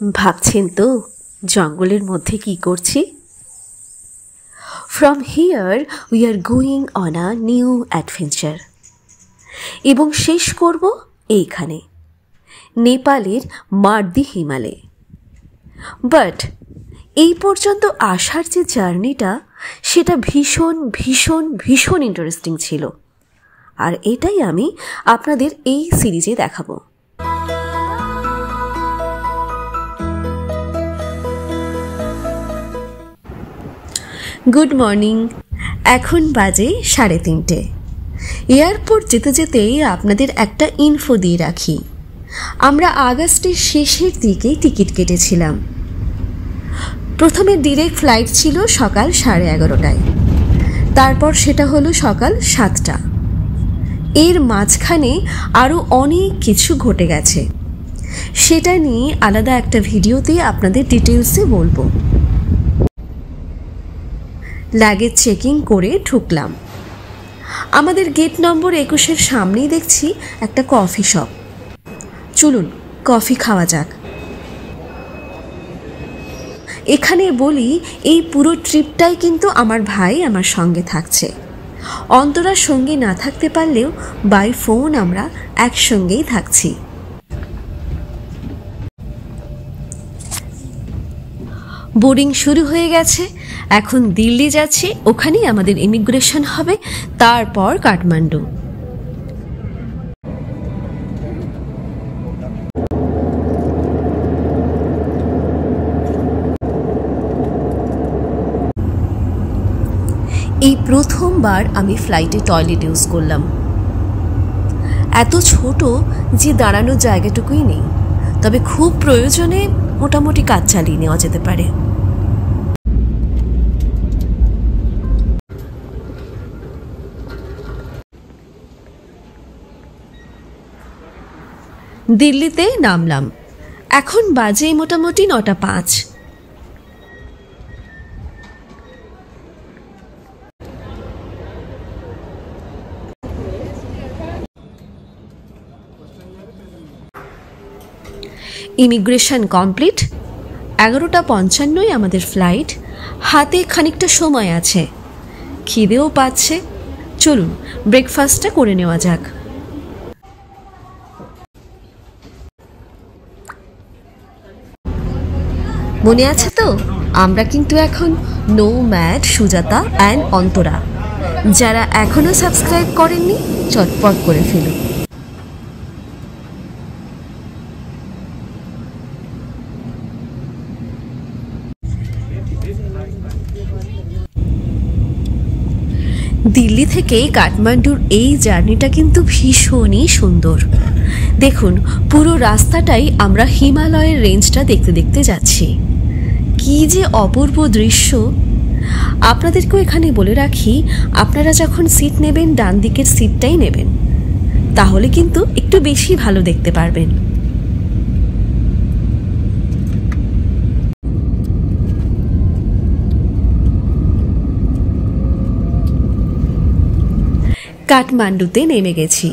ভাবছেন তো জঙ্গলের মধ্যে কি করছি? From here we are going on a new adventure এবং শেষ করব এইখানে নেপালের মার্দি হিমালয়ে। বাট এই পর্যন্ত আসার যে জার্নিটা সেটা ভীষণ ভীষণ ভীষণ ইন্টারেস্টিং ছিল, আর এটাই আমি আপনাদের এই সিরিজে দেখাবো। গুড মর্নিং, এখন বাজে 3:30। এয়ারপোর্ট যেতে যেতেই আপনাদের একটা ইনফো দিয়ে রাখি, আমরা আগস্টের শেষের দিকে টিকিট কেটেছিলাম। প্রথমে ডিরেক্ট ফ্লাইট ছিল সকাল 11:30টায়, তারপর সেটা হলো সকাল 7টা। এর মাঝখানে আরও অনেক কিছু ঘটে গেছে, সেটা নিয়ে আলাদা একটা ভিডিওতে আপনাদের ডিটেলসে বলবো। লাগেজ চেকিং করে ঢুকলাম। আমাদের গেট নম্বর 21-এর সামনেই দেখছি একটা কফি শপ। চলুন কফি খাওয়া যাক। এখানে বলি, এই পুরো ট্রিপটাই কিন্তু আমার ভাই আমার সঙ্গে থাকছে। অন্তরার সঙ্গে না থাকতে পারলেও বাই ফোন আমরা একসঙ্গেই থাকছি। বোর্ডিং শুরু হয়ে গেছে, এখন দিল্লি যাচ্ছি, ওখানেই আমাদের ইমিগ্রেশন হবে, তারপর কাঠমান্ডু। এই প্রথমবার আমি ফ্লাইটে টয়লেট ইউজ করলাম। এত ছোট যে দাঁড়ানোর জায়গাটুকুই নেই, তবে খুব প্রয়োজনে মোটামুটি কাজ চালিয়ে নেওয়া যেতে পারে। দিল্লিতে নামলাম, এখন বাজে মোটামুটি 9:05। Immigration complete. 11:55 আমাদের ফ্লাইট। হাতে খানিকটা সময় আছে, খিদেও পাচ্ছে। চলুন ব্রেকফাস্টটা করে নেওয়া যাক। মনে আছে তো, আমরা কিন্তু এখন নোম্যাড সুজাতা অ্যান্ড অন্তরা। যারা এখনো সাবস্ক্রাইব করেননি চটপট করে ফেলুন। দিল্লি থেকে কাঠমান্ডুর এই জার্নিটা কিন্তু ভীষণই সুন্দর। দেখুন, পুরো রাস্তাটাই আমরা হিমালয়ের রেঞ্জটা দেখতে দেখতে যাচ্ছি। কি যে অপূর্ব দৃশ্য! আপনাদেরকেও এখানে বলে রাখি, আপনারা যখন সিট নেবেন ডান দিকের সিটটাই নেবেন, তাহলে কিন্তু একটু বেশি ভালো দেখতে পারবেন। কাঠমান্ডুতে নেমে গেছি।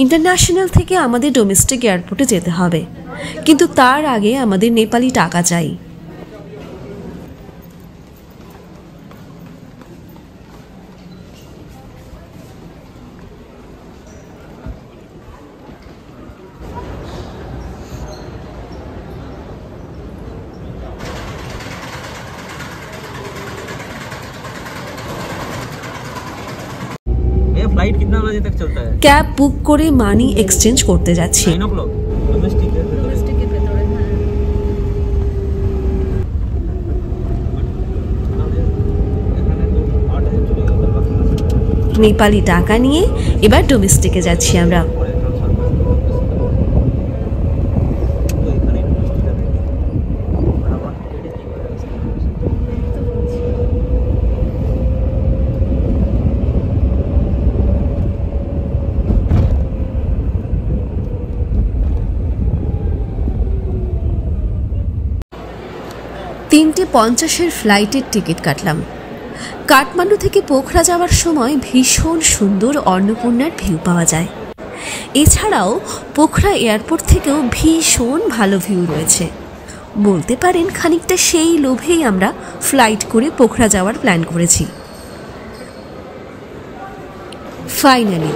ইন্টারন্যাশনাল থেকে আমাদের ডোমেস্টিক এয়ারপোর্টে যেতে হবে, কিন্তু তার আগে আমাদের নেপালি টাকা চাই। फ्लाइट कितना बजे तक चलता है? ক্যাব বুক করে মানি এক্সচেঞ্জ করতে যাচ্ছি। 9 o'clock डोमेस्टिक के ভেতরে। নেপালি টাকা নিয়ে এবার ডোমেস্টিকে যাচ্ছি আমরা। তিনটে 50-এর ফ্লাইটের টিকিট কাটলাম। কাঠমান্ডু থেকে পোখরা যাওয়ার সময় ভীষণ সুন্দর অন্নপূর্ণার ভিউ পাওয়া যায়। এছাড়াও পোখরা এয়ারপোর্ট থেকেও ভীষণ ভালো ভিউ রয়েছে। বলতে পারেন খানিকটা সেই লোভেই আমরা ফ্লাইট করে পোখরা যাওয়ার প্ল্যান করেছি। ফাইনালি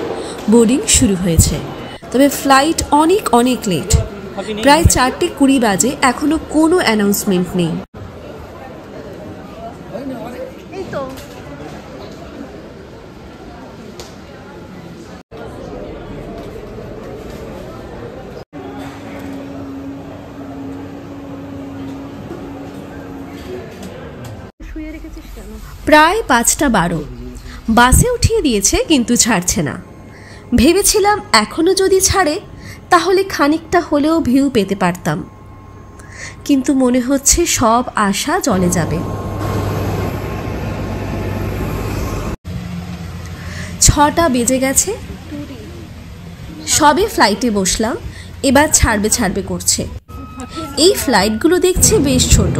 বোর্ডিং শুরু হয়েছে, তবে ফ্লাইট অনেক অনেক লেট। প্রায় 4:20 বাজে, এখনো কোনো অ্যানাউন্সমেন্ট নেই। প্রায় 5:12, বাসে উঠিয়ে দিয়েছে কিন্তু ছাড়ছে না। ভেবেছিলাম এখনো যদি ছাড়ে তাহলে খানিকটা হলেও ভিউ পেতে পারতাম, কিন্তু মনে হচ্ছে সব আশা জলে যাবে। 6টা বেজে গেছে, সবে ফ্লাইটে বসলাম, এবার ছাড়বে করছে। এই ফ্লাইটগুলো দেখছি বেশ ছোট।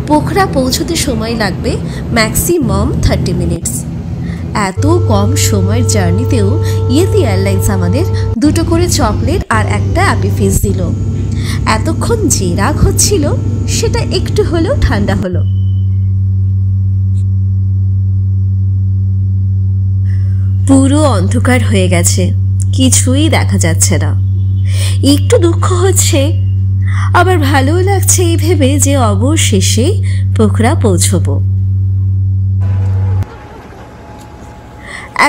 পোখরা পৌঁছতে সময় লাগবে ম্যাক্সিমাম 30 মিনিটস। এত কম সময়ের জার্নিতেও ইয়েতি এয়ারলাইন্স আমাদের 2টো করে চকলেট আর একটা অ্যাপি ফিজ দিল। এতক্ষণ যে রাগ হচ্ছিল সেটা একটু হলেও ঠান্ডা হলো। পুরো অন্ধকার হয়ে গেছে, কিছুই দেখা যাচ্ছে না। একটু দুঃখ হচ্ছে, আবার ভালোও লাগছে এই ভেবে যে অবশেষে পোখরা পৌঁছবো।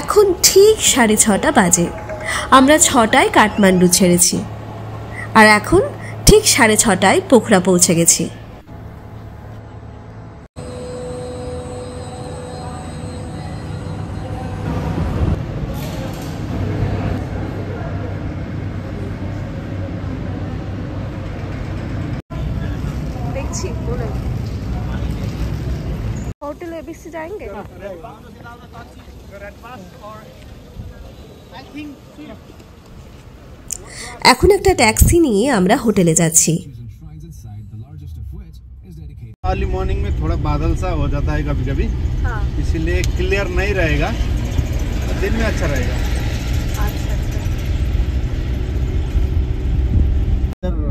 এখন ঠিক 6:30 বাজে। আমরা 6টায় কাঠমান্ডু ছেড়েছি, আর এখন ঠিক 6:30টায় পোখরা পৌঁছে গেছি। होटल एबीसी जाएंगे। এখন একটা ট্যাক্সি নিয়ে আমরা হোটেলে যাচ্ছি। अर्ली मॉर्निंग में थोड़ा बादल सा हो जाता है कभी कभी, हाँ। इसीलिए क्लियर नहीं रहेगा, दिन में अच्छा रहेगा।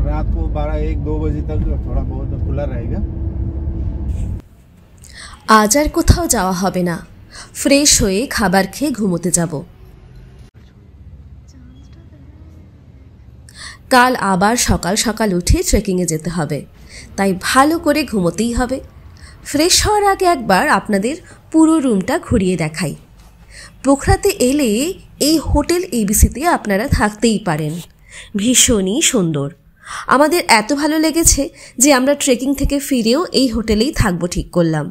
रात को 12-1-2 बजे तक थोड़ा बहुत खुला रहेगा। আজ আর কোথাও যাওয়া হবে না, ফ্রেশ হয়ে খাবার খেয়ে ঘুমোতে যাব। কাল আবার সকাল সকাল উঠে ট্রেকিংয়ে যেতে হবে, তাই ভালো করে ঘুমোতেই হবে। ফ্রেশ হওয়ার আগে একবার আপনাদের পুরো রুমটা ঘুরিয়ে দেখাই। পোখরাতে এলে এই হোটেল এবিসিতে আপনারা থাকতেই পারেন, ভীষণই সুন্দর। আমাদের এত ভালো লেগেছে যে আমরা ট্রেকিং থেকে ফিরেও এই হোটেলেই থাকবো ঠিক করলাম।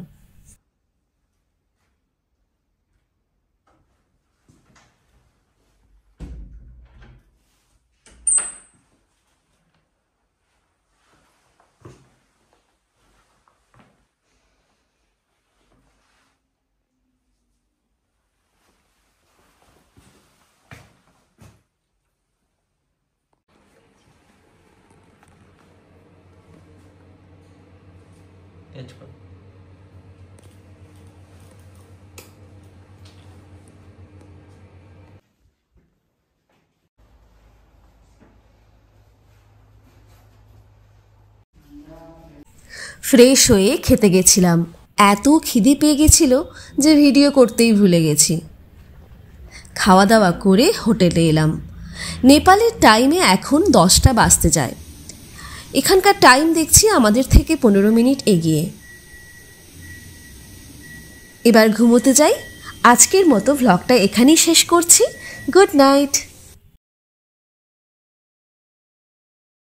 टच करो। ফ্রেশ হয়ে খেতে গেছিলাম, এত খিদে পেয়ে গেছিল যে ভিডিও করতেই ভুলে গেছি। খাওয়া দাওয়া করে হোটেলে এলাম। নেপালের টাইমে এখন 10টা বাজতে যায়, এখানকার টাইম দেখছি আমাদের থেকে 15 মিনিট এগিয়ে। এবার ঘুমোতে যাই। আজকের মতো ভ্লগটা এখানেই শেষ করছি। Good night.